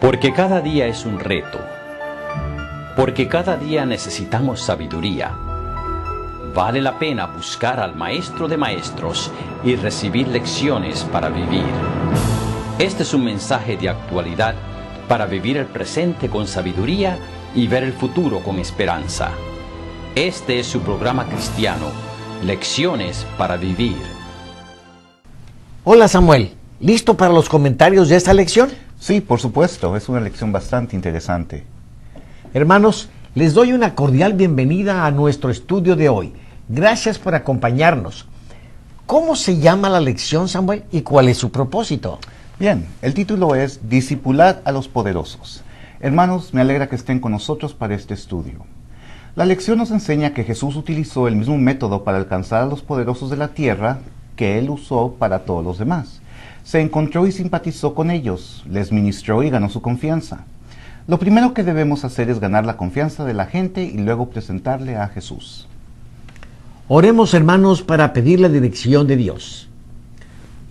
Porque cada día es un reto. Porque cada día necesitamos sabiduría. Vale la pena buscar al Maestro de Maestros y recibir lecciones para vivir. Este es un mensaje de actualidad para vivir el presente con sabiduría y ver el futuro con esperanza. Este es su programa cristiano, Lecciones para Vivir. Hola Samuel, ¿listo para los comentarios de esta lección? Sí, por supuesto, es una lección bastante interesante. Hermanos, les doy una cordial bienvenida a nuestro estudio de hoy. Gracias por acompañarnos. ¿Cómo se llama la lección, Samuel, y cuál es su propósito? Bien, el título es Discipulad a los poderosos. Hermanos, me alegra que estén con nosotros para este estudio. La lección nos enseña que Jesús utilizó el mismo método para alcanzar a los poderosos de la tierra que Él usó para todos los demás. Se encontró y simpatizó con ellos, les ministró y ganó su confianza. Lo primero que debemos hacer es ganar la confianza de la gente y luego presentarle a Jesús. Oremos, hermanos, para pedir la dirección de Dios.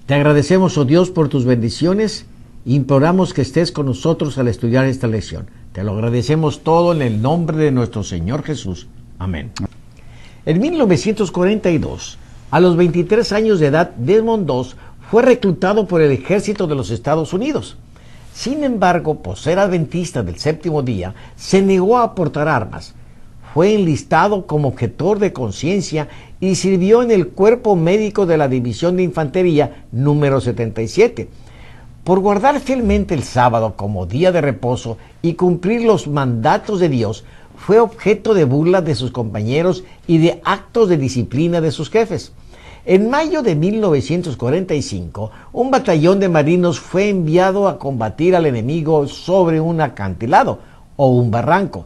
Te agradecemos, oh Dios, por tus bendiciones e imploramos que estés con nosotros al estudiar esta lección. Te lo agradecemos todo en el nombre de nuestro Señor Jesús. Amén. En 1942, a los 23 años de edad, Desmond II fue reclutado por el ejército de los Estados Unidos. Sin embargo, por ser adventista del séptimo día, se negó a portar armas. Fue enlistado como objetor de conciencia y sirvió en el cuerpo médico de la División de Infantería número 77. Por guardar fielmente el sábado como día de reposo y cumplir los mandatos de Dios, fue objeto de burla de sus compañeros y de actos de disciplina de sus jefes. En mayo de 1945, un batallón de marinos fue enviado a combatir al enemigo sobre un acantilado o un barranco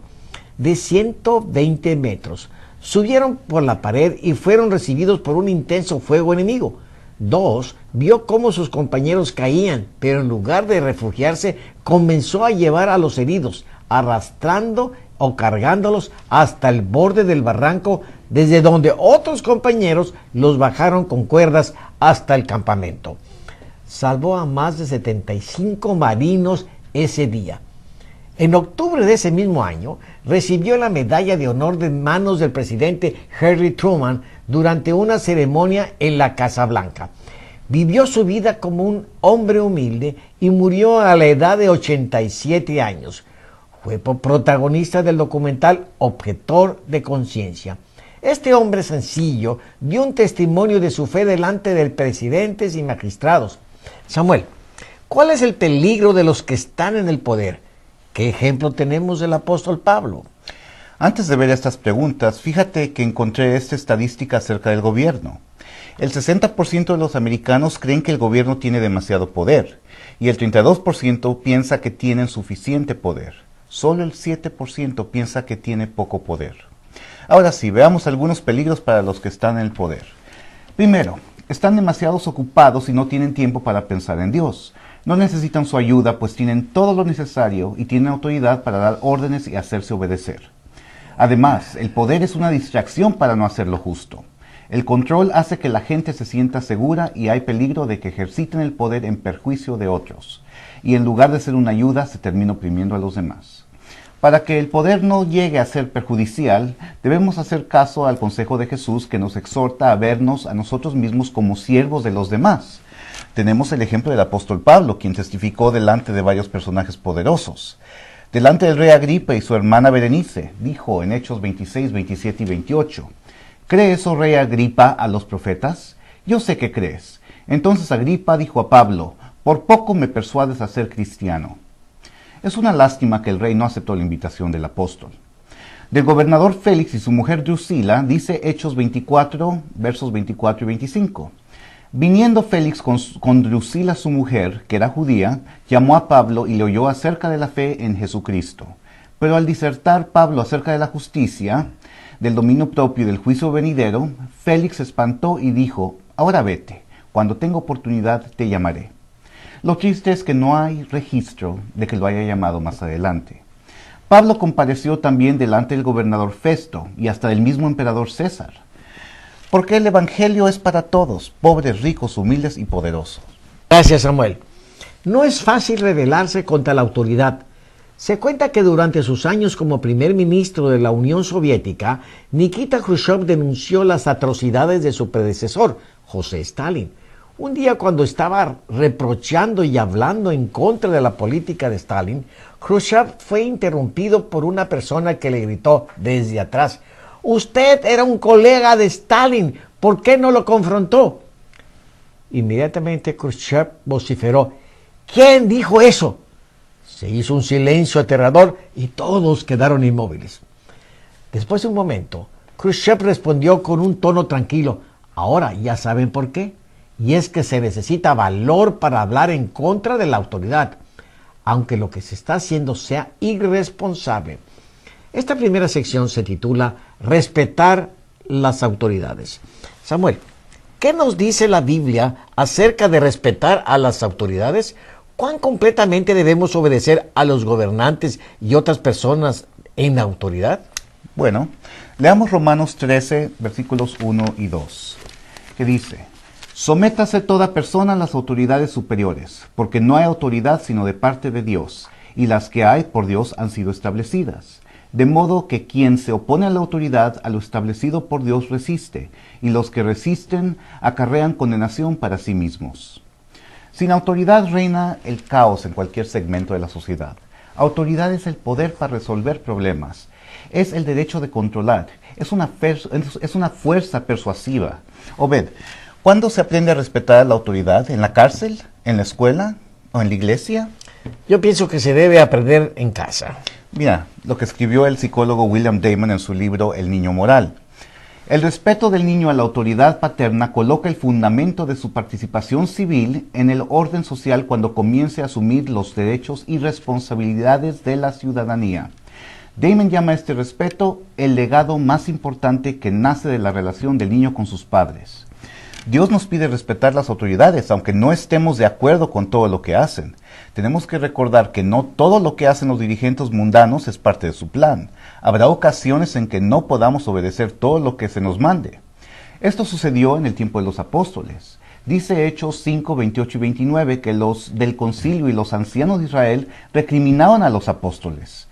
de 120 metros. Subieron por la pared y fueron recibidos por un intenso fuego enemigo. Dos vio cómo sus compañeros caían, pero en lugar de refugiarse, comenzó a llevar a los heridos, arrastrando o cargándolos hasta el borde del barranco, desde donde otros compañeros los bajaron con cuerdas hasta el campamento. Salvó a más de 75 marinos ese día. En octubre de ese mismo año, recibió la medalla de honor de manos del presidente Harry Truman durante una ceremonia en la Casa Blanca. Vivió su vida como un hombre humilde y murió a la edad de 87 años. Fue protagonista del documental Objetor de Conciencia. Este hombre sencillo dio un testimonio de su fe delante de presidentes y magistrados. Samuel, ¿cuál es el peligro de los que están en el poder? ¿Qué ejemplo tenemos del apóstol Pablo? Antes de ver estas preguntas, fíjate que encontré esta estadística acerca del gobierno. El 60% de los americanos creen que el gobierno tiene demasiado poder y el 32% piensa que tienen suficiente poder. Solo el 7% piensa que tiene poco poder. Ahora sí, veamos algunos peligros para los que están en el poder. Primero, están demasiado ocupados y no tienen tiempo para pensar en Dios. No necesitan su ayuda, pues tienen todo lo necesario y tienen autoridad para dar órdenes y hacerse obedecer. Además, el poder es una distracción para no hacer lo justo. El control hace que la gente se sienta segura y hay peligro de que ejerciten el poder en perjuicio de otros. Y en lugar de ser una ayuda, se termina oprimiendo a los demás. Para que el poder no llegue a ser perjudicial, debemos hacer caso al consejo de Jesús que nos exhorta a vernos a nosotros mismos como siervos de los demás. Tenemos el ejemplo del apóstol Pablo, quien testificó delante de varios personajes poderosos. Delante del rey Agripa y su hermana Berenice, dijo en Hechos 26, 27 y 28, ¿crees, oh rey Agripa, a los profetas? Yo sé que crees. Entonces Agripa dijo a Pablo, por poco me persuades a ser cristiano. Es una lástima que el rey no aceptó la invitación del apóstol. Del gobernador Félix y su mujer Drusila, dice Hechos 24, versos 24 y 25. Viniendo Félix con Drusila su mujer, que era judía, llamó a Pablo y le oyó acerca de la fe en Jesucristo. Pero al disertar Pablo acerca de la justicia, del dominio propio y del juicio venidero, Félix se espantó y dijo, ahora vete, cuando tenga oportunidad te llamaré. Lo triste es que no hay registro de que lo haya llamado más adelante. Pablo compareció también delante del gobernador Festo y hasta del mismo emperador César. Porque el evangelio es para todos, pobres, ricos, humildes y poderosos. Gracias, Samuel. No es fácil rebelarse contra la autoridad. Se cuenta que durante sus años como primer ministro de la Unión Soviética, Nikita Khrushchev denunció las atrocidades de su predecesor, José Stalin. Un día, cuando estaba reprochando y hablando en contra de la política de Stalin, Khrushchev fue interrumpido por una persona que le gritó desde atrás: «Usted era un colega de Stalin, ¿por qué no lo confrontó?». Inmediatamente Khrushchev vociferó: «¿Quién dijo eso?». Se hizo un silencio aterrador y todos quedaron inmóviles. Después de un momento, Khrushchev respondió con un tono tranquilo: «Ahora ya saben por qué. Y es que se necesita valor para hablar en contra de la autoridad, aunque lo que se está haciendo sea irresponsable». Esta primera sección se titula Respetar las autoridades. Samuel, ¿qué nos dice la Biblia acerca de respetar a las autoridades? ¿Cuán completamente debemos obedecer a los gobernantes y otras personas en autoridad? Bueno, leamos Romanos 13, versículos 1 y 2, que dice: «Sométase toda persona a las autoridades superiores, porque no hay autoridad sino de parte de Dios, y las que hay por Dios han sido establecidas. De modo que quien se opone a la autoridad, a lo establecido por Dios resiste, y los que resisten acarrean condenación para sí mismos». Sin autoridad reina el caos en cualquier segmento de la sociedad. Autoridad es el poder para resolver problemas, es el derecho de controlar, es una fuerza persuasiva. Obed, ¿cuándo se aprende a respetar a la autoridad? ¿En la cárcel? ¿En la escuela? ¿O en la iglesia? Yo pienso que se debe aprender en casa. Mira, lo que escribió el psicólogo William Damon en su libro El niño moral. El respeto del niño a la autoridad paterna coloca el fundamento de su participación civil en el orden social cuando comience a asumir los derechos y responsabilidades de la ciudadanía. Damon llama a este respeto el legado más importante que nace de la relación del niño con sus padres. Dios nos pide respetar las autoridades, aunque no estemos de acuerdo con todo lo que hacen. Tenemos que recordar que no todo lo que hacen los dirigentes mundanos es parte de su plan. Habrá ocasiones en que no podamos obedecer todo lo que se nos mande. Esto sucedió en el tiempo de los apóstoles. Dice Hechos 5, 28 y 29 que los del concilio y los ancianos de Israel recriminaban a los apóstoles.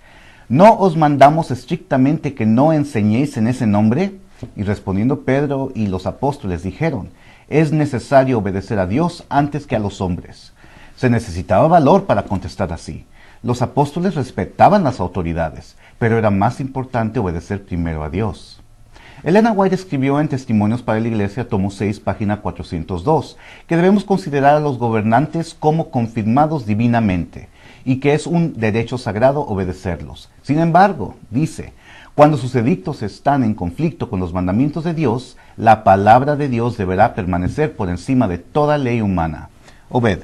¿No os mandamos estrictamente que no enseñéis en ese nombre? Y respondiendo Pedro y los apóstoles dijeron: es necesario obedecer a Dios antes que a los hombres. Se necesitaba valor para contestar así. Los apóstoles respetaban las autoridades, pero era más importante obedecer primero a Dios. Elena White escribió en Testimonios para la Iglesia, tomo 6, página 402, que debemos considerar a los gobernantes como confirmados divinamente, y que es un derecho sagrado obedecerlos. Sin embargo, dice, cuando sus edictos están en conflicto con los mandamientos de Dios, la palabra de Dios deberá permanecer por encima de toda ley humana. Obed,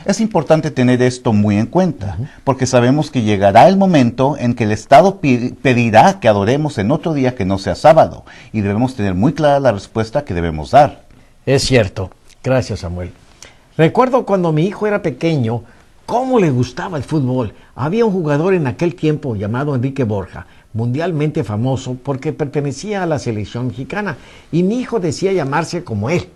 es importante tener esto muy en cuenta, porque sabemos que llegará el momento en que el Estado pedirá que adoremos en otro día que no sea sábado, y debemos tener muy clara la respuesta que debemos dar. Es cierto. Gracias, Samuel. Recuerdo cuando mi hijo era pequeño, cómo le gustaba el fútbol. Había un jugador en aquel tiempo llamado Enrique Borja, mundialmente famoso porque pertenecía a la selección mexicana, y mi hijo decía llamarse como él.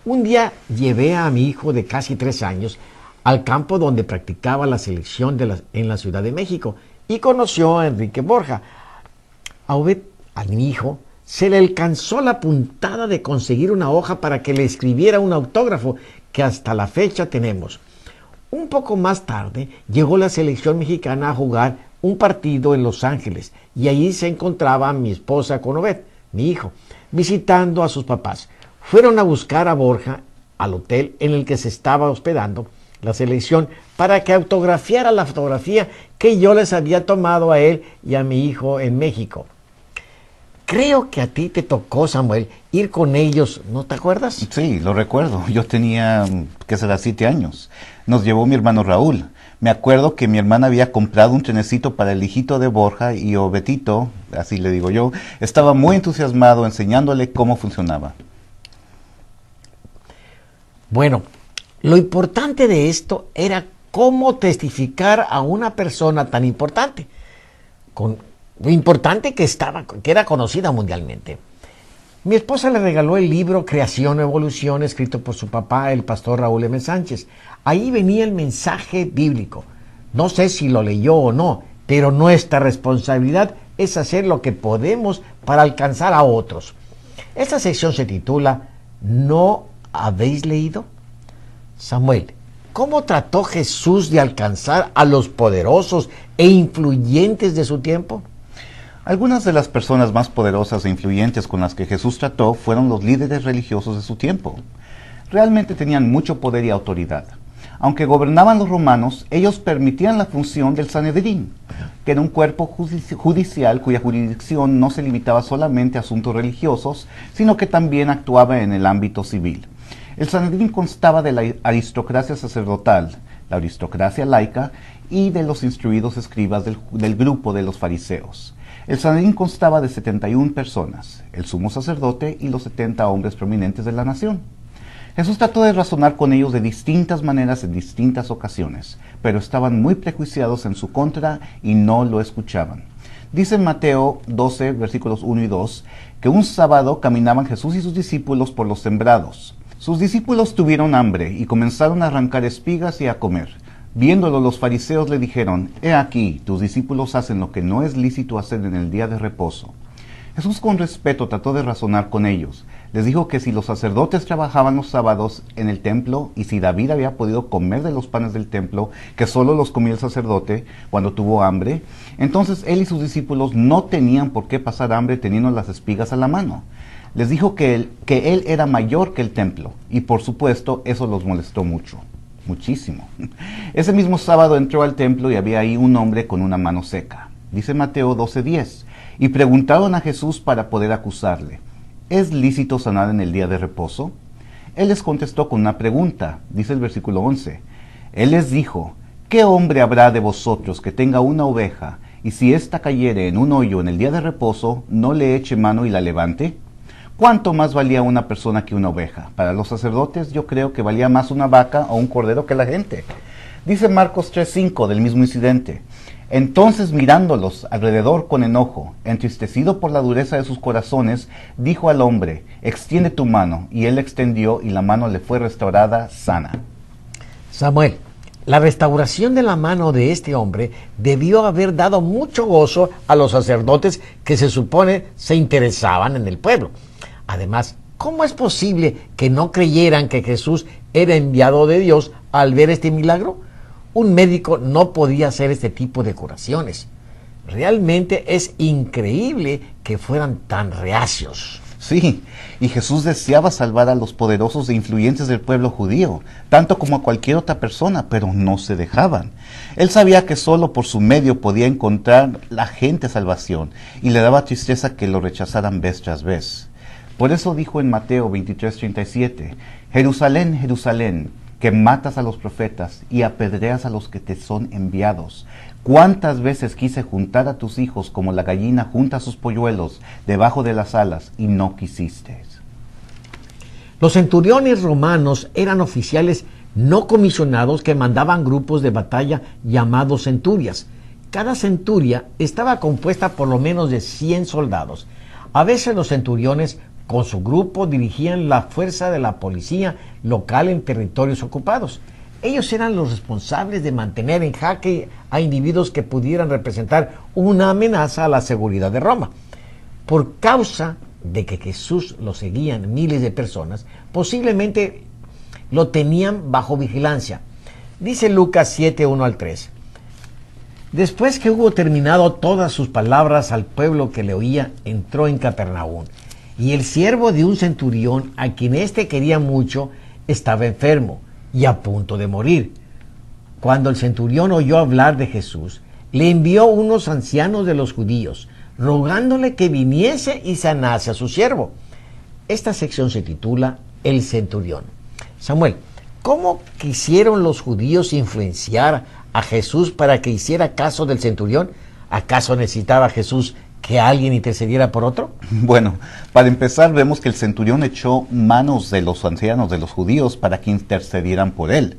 Un día llevé a mi hijo de casi 3 años al campo donde practicaba la selección en la Ciudad de México y conoció a Enrique Borja. A mi hijo se le alcanzó la puntada de conseguir una hoja para que le escribiera un autógrafo que hasta la fecha tenemos. Un poco más tarde llegó la selección mexicana a jugar un partido en Los Ángeles y allí se encontraba mi esposa con Obed, mi hijo, visitando a sus papás. Fueron a buscar a Borja al hotel en el que se estaba hospedando la selección para que autografiara la fotografía que yo les había tomado a él y a mi hijo en México. Creo que a ti te tocó, Samuel, ir con ellos, ¿no te acuerdas? Sí, lo recuerdo. Yo tenía, 7 años. Nos llevó mi hermano Raúl. Me acuerdo que mi hermana había comprado un trenecito para el hijito de Borja y Obetito, así le digo yo, estaba muy entusiasmado enseñándole cómo funcionaba. Bueno, lo importante de esto era cómo testificar a una persona tan importante, lo importante que era conocida mundialmente. Mi esposa le regaló el libro Creación o Evolución, escrito por su papá, el pastor Raúl M. Sánchez. Ahí venía el mensaje bíblico. No sé si lo leyó o no, pero nuestra responsabilidad es hacer lo que podemos para alcanzar a otros. Esta sección se titula ¿No habéis leído? Samuel, ¿cómo trató Jesús de alcanzar a los poderosos e influyentes de su tiempo? Algunas de las personas más poderosas e influyentes con las que Jesús trató fueron los líderes religiosos de su tiempo. Realmente tenían mucho poder y autoridad. Aunque gobernaban los romanos, ellos permitían la función del Sanedrín, que era un cuerpo judicial cuya jurisdicción no se limitaba solamente a asuntos religiosos, sino que también actuaba en el ámbito civil. El Sanedrín constaba de la aristocracia sacerdotal, la aristocracia laica y de los instruidos escribas del grupo de los fariseos. El Sanedrín constaba de 71 personas, el sumo sacerdote y los 70 hombres prominentes de la nación. Jesús trató de razonar con ellos de distintas maneras en distintas ocasiones, pero estaban muy prejuiciados en su contra y no lo escuchaban. Dice en Mateo 12, versículos 1 y 2, que un sábado caminaban Jesús y sus discípulos por los sembrados. Sus discípulos tuvieron hambre y comenzaron a arrancar espigas y a comer. Viéndolo, los fariseos le dijeron: «He aquí, tus discípulos hacen lo que no es lícito hacer en el día de reposo». Jesús con respeto trató de razonar con ellos. Les dijo que si los sacerdotes trabajaban los sábados en el templo y si David había podido comer de los panes del templo, que solo los comía el sacerdote cuando tuvo hambre, entonces él y sus discípulos no tenían por qué pasar hambre teniendo las espigas a la mano. Les dijo que él era mayor que el templo y por supuesto eso los molestó mucho. Muchísimo. Ese mismo sábado entró al templo y había ahí un hombre con una mano seca. Dice Mateo 12:10, y preguntaron a Jesús para poder acusarle: ¿es lícito sanar en el día de reposo? Él les contestó con una pregunta. Dice el versículo 11, él les dijo: ¿qué hombre habrá de vosotros que tenga una oveja, y si ésta cayere en un hoyo en el día de reposo, no le eche mano y la levante? ¿Cuánto más valía una persona que una oveja? Para los sacerdotes yo creo que valía más una vaca o un cordero que la gente. Dice Marcos 3:5 del mismo incidente: entonces mirándolos alrededor con enojo, entristecido por la dureza de sus corazones, dijo al hombre: extiende tu mano. Y él extendió y la mano le fue restaurada sana. Samuel, la restauración de la mano de este hombre debió haber dado mucho gozo a los sacerdotes que se supone se interesaban en el pueblo. Además, ¿cómo es posible que no creyeran que Jesús era enviado de Dios al ver este milagro? Un médico no podía hacer este tipo de curaciones. Realmente es increíble que fueran tan reacios. Sí, y Jesús deseaba salvar a los poderosos e influyentes del pueblo judío, tanto como a cualquier otra persona, pero no se dejaban. Él sabía que solo por su medio podía encontrar la gente salvación, y le daba tristeza que lo rechazaran vez tras vez. Por eso dijo en Mateo 23:37, Jerusalén, Jerusalén, que matas a los profetas y apedreas a los que te son enviados. ¿Cuántas veces quise juntar a tus hijos como la gallina junta sus polluelos debajo de las alas y no quisiste? Los centuriones romanos eran oficiales no comisionados que mandaban grupos de batalla llamados centurias. Cada centuria estaba compuesta por lo menos de 100 soldados. A veces los centuriones con su grupo dirigían la fuerza de la policía local en territorios ocupados. Ellos eran los responsables de mantener en jaque a individuos que pudieran representar una amenaza a la seguridad de Roma. Por causa de que Jesús lo seguían miles de personas, posiblemente lo tenían bajo vigilancia. Dice Lucas 7:1 al 3. Después que hubo terminado todas sus palabras al pueblo que le oía, entró en Capernaum. Y el siervo de un centurión, a quien éste quería mucho, estaba enfermo y a punto de morir. Cuando el centurión oyó hablar de Jesús, le envió unos ancianos de los judíos, rogándole que viniese y sanase a su siervo. Esta sección se titula El centurión. Samuel, ¿cómo quisieron los judíos influenciar a Jesús para que hiciera caso del centurión? ¿Acaso necesitaba Jesús que alguien intercediera por otro? Bueno, para empezar vemos que el centurión echó manos de los ancianos de los judíos para que intercedieran por él.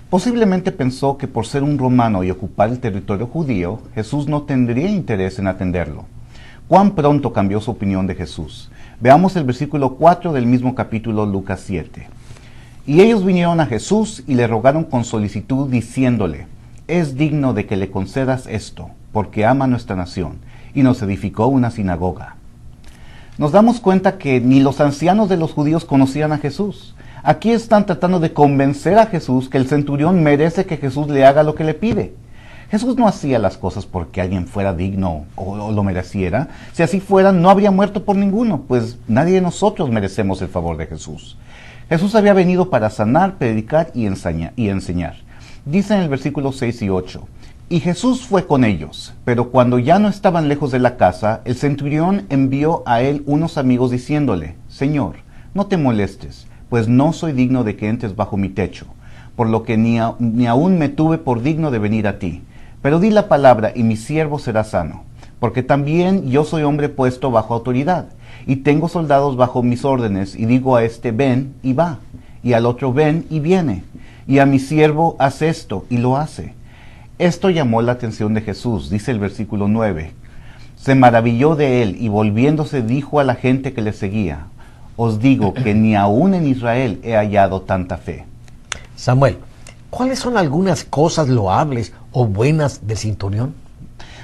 Posiblemente pensó que por ser un romano y ocupar el territorio judío, Jesús no tendría interés en atenderlo. ¿Cuán pronto cambió su opinión de Jesús? Veamos el versículo 4 del mismo capítulo Lucas 7. Y ellos vinieron a Jesús y le rogaron con solicitud, diciéndole: es digno de que le concedas esto, porque ama nuestra nación, y nos edificó una sinagoga. Nos damos cuenta que ni los ancianos de los judíos conocían a Jesús. Aquí están tratando de convencer a Jesús que el centurión merece que Jesús le haga lo que le pide. Jesús no hacía las cosas porque alguien fuera digno o lo mereciera. Si así fuera, no habría muerto por ninguno, pues nadie de nosotros merecemos el favor de Jesús. Jesús había venido para sanar, predicar y enseñar. Dice en el versículo 6 y 8: y Jesús fue con ellos, pero cuando ya no estaban lejos de la casa, el centurión envió a él unos amigos diciéndole: Señor, no te molestes, pues no soy digno de que entres bajo mi techo, por lo que ni aún me tuve por digno de venir a ti. Pero di la palabra y mi siervo será sano, porque también yo soy hombre puesto bajo autoridad, y tengo soldados bajo mis órdenes, y digo a este: ven, y va, y al otro: ven, y viene, y a mi siervo: haz esto, y lo hace. Esto llamó la atención de Jesús, dice el versículo 9. Se maravilló de él y volviéndose dijo a la gente que le seguía: os digo que ni aún en Israel he hallado tanta fe. Samuel, ¿cuáles son algunas cosas loables o buenas del centurión?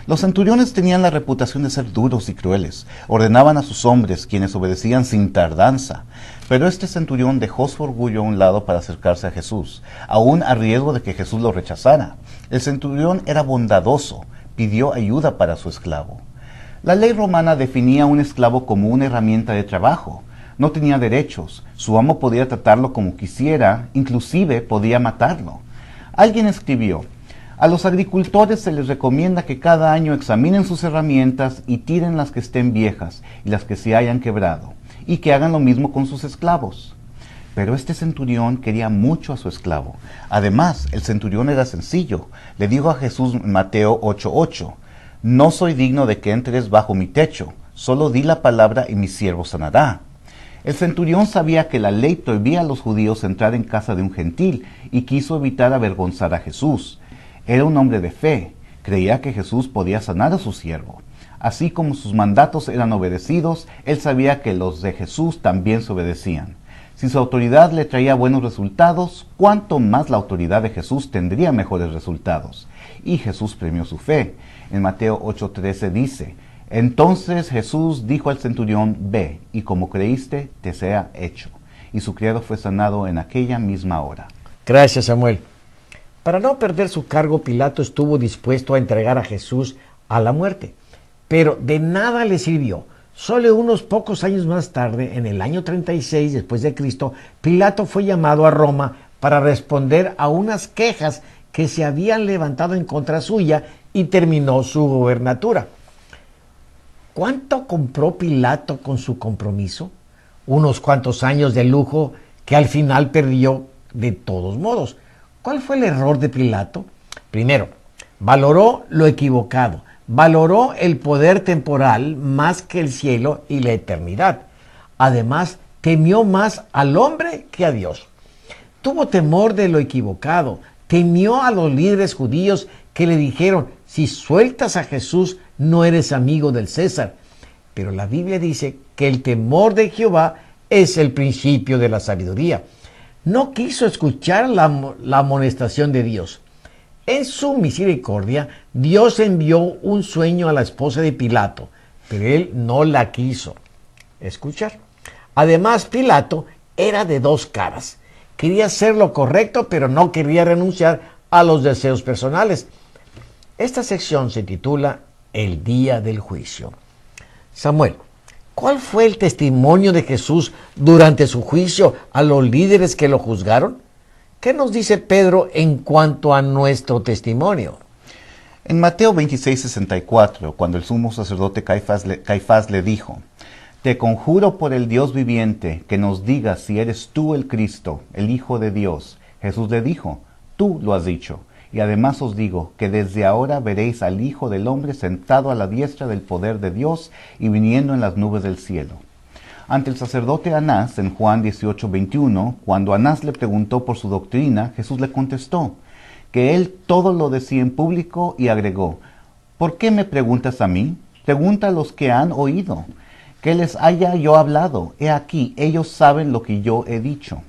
Los centuriones tenían la reputación de ser duros y crueles. Ordenaban a sus hombres, quienes obedecían sin tardanza. Pero este centurión dejó su orgullo a un lado para acercarse a Jesús, aún a riesgo de que Jesús lo rechazara. El centurión era bondadoso, pidió ayuda para su esclavo. La ley romana definía a un esclavo como una herramienta de trabajo. No tenía derechos, su amo podía tratarlo como quisiera, inclusive podía matarlo. Alguien escribió: a los agricultores se les recomienda que cada año examinen sus herramientas y tiren las que estén viejas y las que se hayan quebrado, y que hagan lo mismo con sus esclavos. Pero este centurión quería mucho a su esclavo. Además, el centurión era sencillo. Le dijo a Jesús en Mateo 8:8: no soy digno de que entres bajo mi techo, solo di la palabra y mi siervo sanará. El centurión sabía que la ley prohibía a los judíos entrar en casa de un gentil y quiso evitar avergonzar a Jesús. Era un hombre de fe, creía que Jesús podía sanar a su siervo. Así como sus mandatos eran obedecidos, él sabía que los de Jesús también se obedecían. Si su autoridad le traía buenos resultados, cuánto más la autoridad de Jesús tendría mejores resultados. Y Jesús premió su fe. En Mateo 8:13 dice: entonces Jesús dijo al centurión: ve, y como creíste, te sea hecho. Y su criado fue sanado en aquella misma hora. Gracias, Samuel. Para no perder su cargo, Pilato estuvo dispuesto a entregar a Jesús a la muerte. Pero de nada le sirvió. Solo unos pocos años más tarde, en el año 36 después de Cristo, Pilato fue llamado a Roma para responder a unas quejas que se habían levantado en contra suya y terminó su gobernatura. ¿Cuánto compró Pilato con su compromiso? Unos cuantos años de lujo que al final perdió de todos modos. ¿Cuál fue el error de Pilato? Primero, valoró lo equivocado. Valoró el poder temporal más que el cielo y la eternidad. Además, temió más al hombre que a Dios. Tuvo temor de lo equivocado. Temió a los líderes judíos que le dijeron: si sueltas a Jesús, no eres amigo del César. Pero la Biblia dice que el temor de Jehová es el principio de la sabiduría. No quiso escuchar la amonestación de Dios. En su misericordia, Dios envió un sueño a la esposa de Pilato, pero él no la quiso escuchar. Además, Pilato era de dos caras. Quería hacer lo correcto, pero no quería renunciar a los deseos personales. Esta sección se titula El día del juicio. Samuel, ¿cuál fue el testimonio de Jesús durante su juicio a los líderes que lo juzgaron? ¿Qué nos dice Pedro en cuanto a nuestro testimonio? En Mateo 26:64, cuando el sumo sacerdote Caifás le dijo: te conjuro por el Dios viviente que nos digas si eres tú el Cristo, el Hijo de Dios. Jesús le dijo: tú lo has dicho. Y además os digo que desde ahora veréis al Hijo del Hombre sentado a la diestra del poder de Dios y viniendo en las nubes del cielo. Ante el sacerdote Anás, en Juan 18:21, cuando Anás le preguntó por su doctrina, Jesús le contestó que él todo lo decía en público y agregó: ¿por qué me preguntas a mí? Pregunta a los que han oído. que les haya yo hablado. He aquí, ellos saben lo que yo he dicho.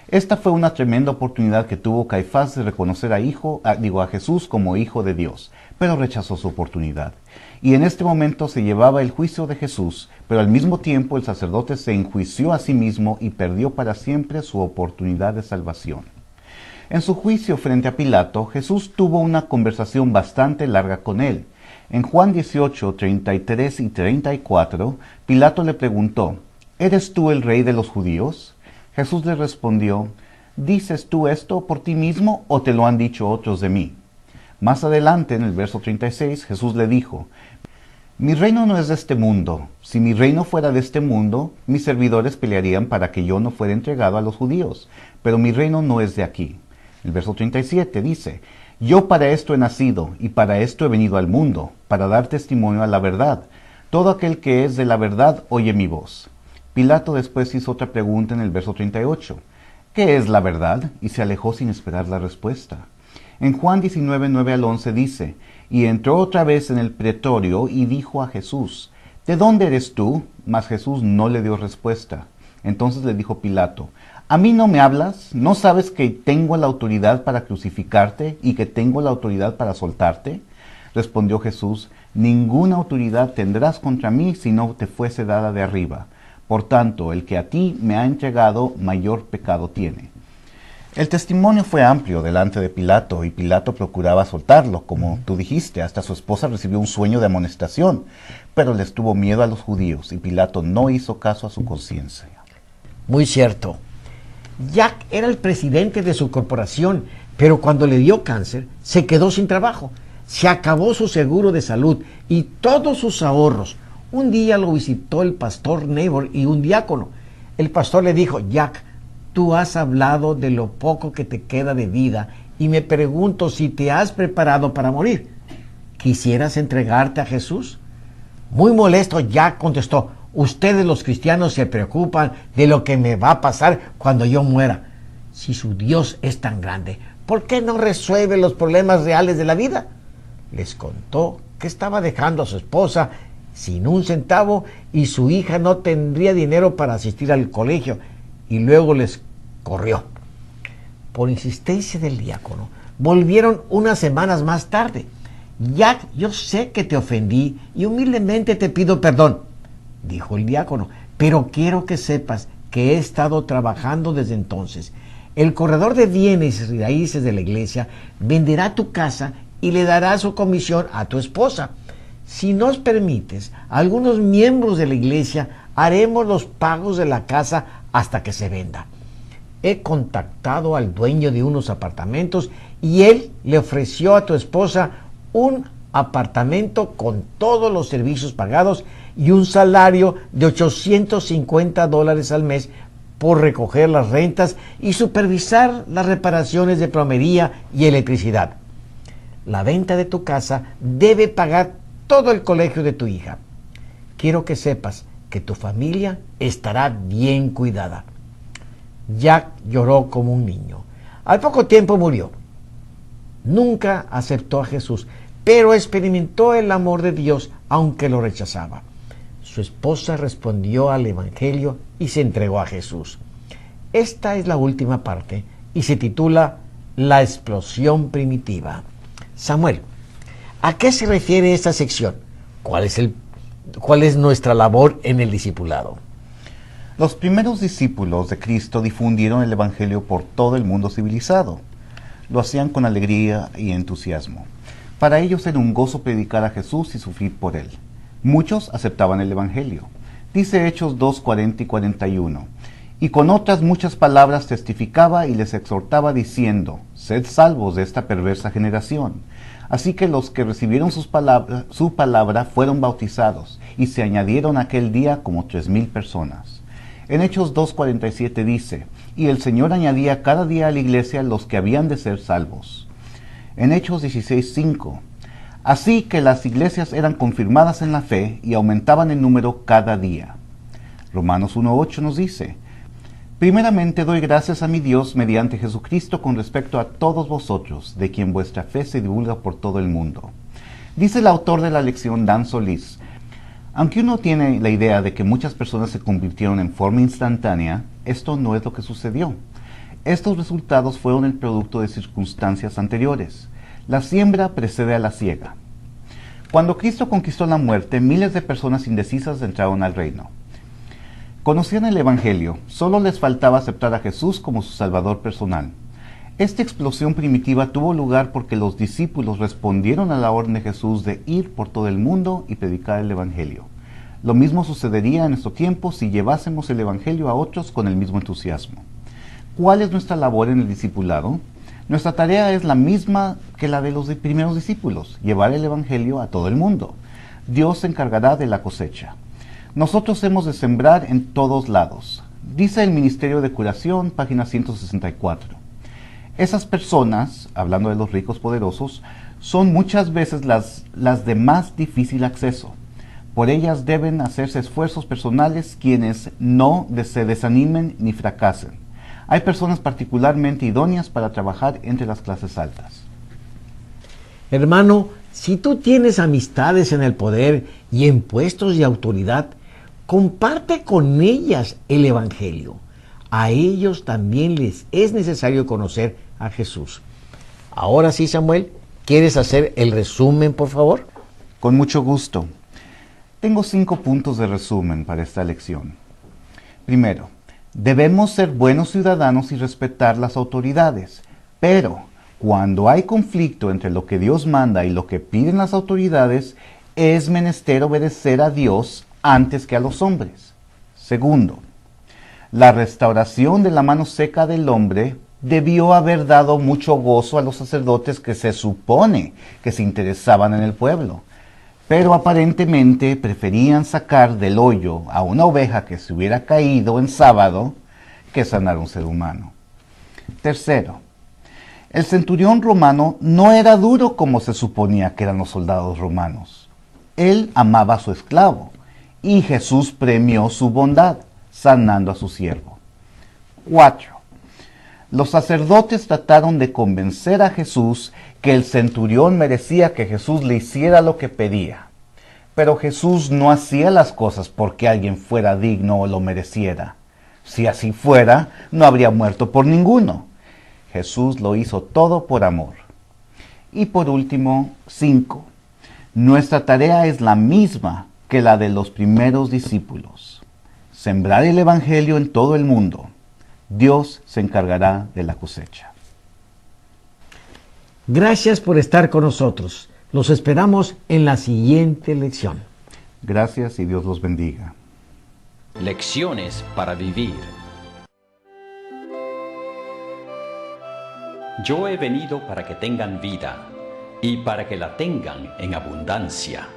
Esta fue una tremenda oportunidad que tuvo Caifás de reconocer a Jesús como Hijo de Dios, pero rechazó su oportunidad. Y en este momento se llevaba el juicio de Jesús, pero al mismo tiempo el sacerdote se enjuició a sí mismo y perdió para siempre su oportunidad de salvación. En su juicio frente a Pilato, Jesús tuvo una conversación bastante larga con él. En Juan 18, 33 y 34, Pilato le preguntó, ¿eres tú el rey de los judíos? Jesús le respondió, ¿dices tú esto por ti mismo o te lo han dicho otros de mí? Más adelante, en el verso 36, Jesús le dijo, mi reino no es de este mundo. Si mi reino fuera de este mundo, mis servidores pelearían para que yo no fuera entregado a los judíos, pero mi reino no es de aquí. El verso 37 dice, yo para esto he nacido y para esto he venido al mundo, para dar testimonio a la verdad. Todo aquel que es de la verdad oye mi voz. Pilato después hizo otra pregunta en el verso 38. ¿Qué es la verdad? Y se alejó sin esperar la respuesta. En Juan 19, 9 al 11 dice, y entró otra vez en el pretorio y dijo a Jesús, ¿de dónde eres tú? Mas Jesús no le dio respuesta. Entonces le dijo Pilato, ¿a mí no me hablas? ¿No sabes que tengo la autoridad para crucificarte y que tengo la autoridad para soltarte? Respondió Jesús, ninguna autoridad tendrás contra mí si no te fuese dada de arriba. Por tanto, el que a ti me ha entregado, mayor pecado tiene. El testimonio fue amplio delante de Pilato, y Pilato procuraba soltarlo, como tú dijiste. Hasta su esposa recibió un sueño de amonestación, pero les tuvo miedo a los judíos, y Pilato no hizo caso a su conciencia. Muy cierto. Jack era el presidente de su corporación, pero cuando le dio cáncer, se quedó sin trabajo. Se acabó su seguro de salud y todos sus ahorros. Un día lo visitó el pastor Neighbor y un diácono. El pastor le dijo, Jack, tú has hablado de lo poco que te queda de vida y me pregunto si te has preparado para morir. ¿Quisieras entregarte a Jesús? Muy molesto, Jack contestó, ustedes los cristianos se preocupan de lo que me va a pasar cuando yo muera. Si su Dios es tan grande, ¿por qué no resuelve los problemas reales de la vida? Les contó que estaba dejando a su esposa sin un centavo y su hija no tendría dinero para asistir al colegio, y luego les corrió. Por insistencia del diácono, volvieron unas semanas más tarde. Jack, yo sé que te ofendí y humildemente te pido perdón, dijo el diácono, pero quiero que sepas que he estado trabajando desde entonces. El corredor de bienes y raíces de la iglesia venderá tu casa y le dará su comisión a tu esposa. Si nos permites, algunos miembros de la iglesia haremos los pagos de la casa hasta que se venda. He contactado al dueño de unos apartamentos y él le ofreció a tu esposa un apartamento con todos los servicios pagados y un salario de $850 al mes por recoger las rentas y supervisar las reparaciones de plomería y electricidad. La venta de tu casa debe pagar todo el colegio de tu hija. Quiero que sepas que tu familia estará bien cuidada. Jack lloró como un niño. Al poco tiempo murió. Nunca aceptó a Jesús, pero experimentó el amor de Dios aunque lo rechazaba. Su esposa respondió al Evangelio y se entregó a Jesús. Esta es la última parte y se titula La explosión primitiva. Samuel, ¿a qué se refiere esta sección? ¿Cuál es nuestra labor en el discipulado? Los primeros discípulos de Cristo difundieron el Evangelio por todo el mundo civilizado. Lo hacían con alegría y entusiasmo. Para ellos era un gozo predicar a Jesús y sufrir por él. Muchos aceptaban el Evangelio. Dice Hechos 2, 40 y 41. Y con otras muchas palabras testificaba y les exhortaba diciendo, sed salvos de esta perversa generación. Así que los que recibieron su palabra fueron bautizados, y se añadieron aquel día como 3,000 personas. En Hechos 2:47 dice, y el Señor añadía cada día a la iglesia los que habían de ser salvos. En Hechos 16:5, así que las iglesias eran confirmadas en la fe y aumentaban en número cada día. Romanos 1:8 nos dice, primeramente doy gracias a mi Dios mediante Jesucristo con respecto a todos vosotros, de quien vuestra fe se divulga por todo el mundo. Dice el autor de la lección, Dan Solís, Aunque uno tiene la idea de que muchas personas se convirtieron en forma instantánea, esto no es lo que sucedió. Estos resultados fueron el producto de circunstancias anteriores. La siembra precede a la siega. Cuando Cristo conquistó la muerte, miles de personas indecisas entraron al reino. Conocían el Evangelio, solo les faltaba aceptar a Jesús como su Salvador personal. Esta explosión primitiva tuvo lugar porque los discípulos respondieron a la orden de Jesús de ir por todo el mundo y predicar el Evangelio. Lo mismo sucedería en nuestro tiempo si llevásemos el Evangelio a otros con el mismo entusiasmo. ¿Cuál es nuestra labor en el discipulado? Nuestra tarea es la misma que la de los primeros discípulos, llevar el Evangelio a todo el mundo. Dios se encargará de la cosecha. Nosotros hemos de sembrar en todos lados. Dice el Ministerio de Curación, página 164. Esas personas, hablando de los ricos poderosos, son muchas veces las de más difícil acceso. Por ellas deben hacerse esfuerzos personales quienes no se desanimen ni fracasen. Hay personas particularmente idóneas para trabajar entre las clases altas. Hermano, si tú tienes amistades en el poder y en puestos de autoridad, comparte con ellas el Evangelio. A ellos también les es necesario conocer a Jesús. Ahora sí, Samuel, ¿quieres hacer el resumen, por favor? Con mucho gusto. Tengo 5 puntos de resumen para esta lección. Primero, debemos ser buenos ciudadanos y respetar las autoridades, pero cuando hay conflicto entre lo que Dios manda y lo que piden las autoridades, es menester obedecer a Dios antes que a los hombres. Segundo, la restauración de la mano seca del hombre debió haber dado mucho gozo a los sacerdotes que se supone que se interesaban en el pueblo, pero aparentemente preferían sacar del hoyo a una oveja que se hubiera caído en sábado que sanar a un ser humano. Tercero, el centurión romano no era duro como se suponía que eran los soldados romanos. Él amaba a su esclavo y Jesús premió su bondad, sanando a su siervo. 4. Los sacerdotes trataron de convencer a Jesús que el centurión merecía que Jesús le hiciera lo que pedía. Pero Jesús no hacía las cosas porque alguien fuera digno o lo mereciera. Si así fuera, no habría muerto por ninguno. Jesús lo hizo todo por amor. Y por último, 5. Nuestra tarea es la misma que la de los primeros discípulos. Sembrar el Evangelio en todo el mundo. Dios se encargará de la cosecha. Gracias por estar con nosotros. Los esperamos en la siguiente lección. Gracias y Dios los bendiga. Lecciones para vivir. Yo he venido para que tengan vida y para que la tengan en abundancia.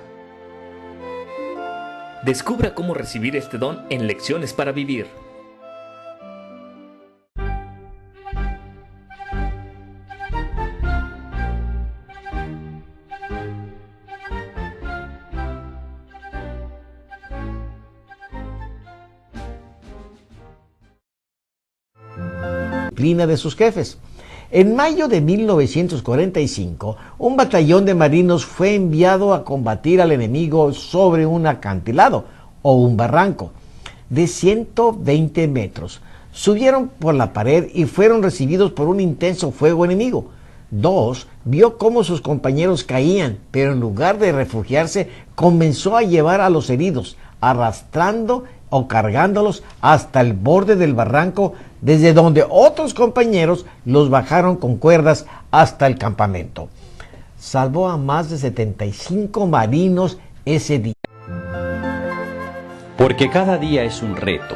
Descubra cómo recibir este don en Lecciones para Vivir. Disciplina de sus jefes. En mayo de 1945, un batallón de marinos fue enviado a combatir al enemigo sobre un acantilado o un barranco de 120 metros. Subieron por la pared y fueron recibidos por un intenso fuego enemigo. Dos vio cómo sus compañeros caían, pero en lugar de refugiarse, comenzó a llevar a los heridos, arrastrando o cargándolos hasta el borde del barranco, desde donde otros compañeros los bajaron con cuerdas hasta el campamento. Salvó a más de 75 marinos ese día. Porque cada día es un reto.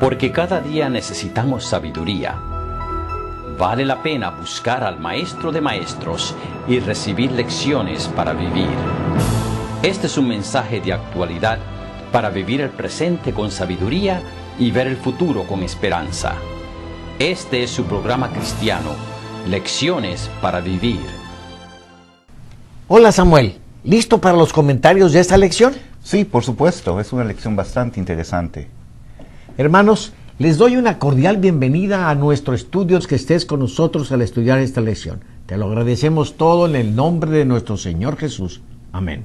Porque cada día necesitamos sabiduría. Vale la pena buscar al Maestro de Maestros y recibir lecciones para vivir. Este es un mensaje de actualidad para vivir el presente con sabiduría y ver el futuro con esperanza. Este es su programa cristiano, Lecciones para Vivir. Hola Samuel, ¿listo para los comentarios de esta lección? Sí, por supuesto, es una lección bastante interesante. Hermanos, les doy una cordial bienvenida a nuestro estudio, que estés con nosotros al estudiar esta lección. Te lo agradecemos todo en el nombre de nuestro Señor Jesús. Amén.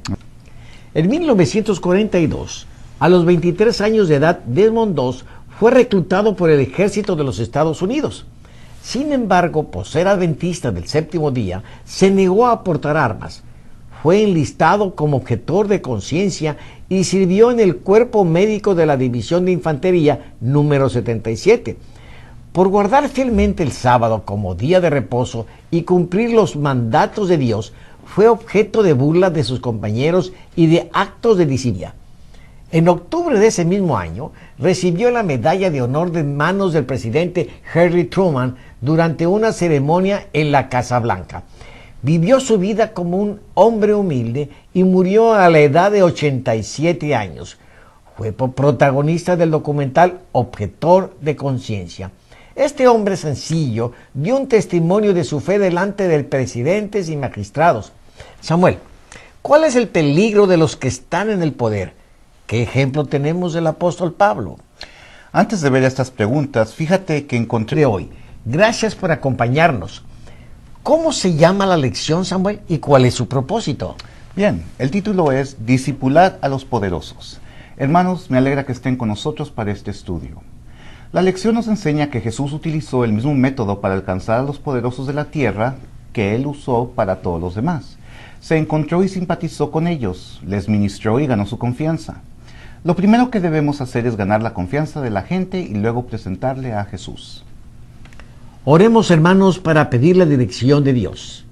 En 1942, a los 23 años de edad, Desmond II fue reclutado por el ejército de los Estados Unidos. Sin embargo, por ser adventista del séptimo día, se negó a portar armas. Fue enlistado como objetor de conciencia y sirvió en el cuerpo médico de la División de Infantería número 77. Por guardar fielmente el sábado como día de reposo y cumplir los mandatos de Dios, fue objeto de burlas de sus compañeros y de actos de disciplina. En octubre de ese mismo año, recibió la medalla de honor de manos del presidente Harry Truman durante una ceremonia en la Casa Blanca. Vivió su vida como un hombre humilde y murió a la edad de 87 años. Fue protagonista del documental Objetor de Conciencia. Este hombre sencillo dio un testimonio de su fe delante de presidentes y magistrados. Samuel, ¿cuál es el peligro de los que están en el poder? ¿Qué ejemplo tenemos del apóstol Pablo? Antes de ver estas preguntas, fíjate que encontré Hoy, gracias por acompañarnos. ¿Cómo se llama la lección, Samuel, y cuál es su propósito? Bien, el título es Discipular a los poderosos. Hermanos, me alegra que estén con nosotros para este estudio. La lección nos enseña que Jesús utilizó el mismo método para alcanzar a los poderosos de la tierra que Él usó para todos los demás. Se encontró y simpatizó con ellos, les ministró y ganó su confianza. Lo primero que debemos hacer es ganar la confianza de la gente y luego presentarle a Jesús. Oremos, hermanos, para pedir la dirección de Dios.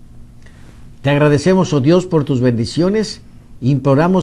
Te agradecemos, oh Dios, por tus bendiciones. Imploramos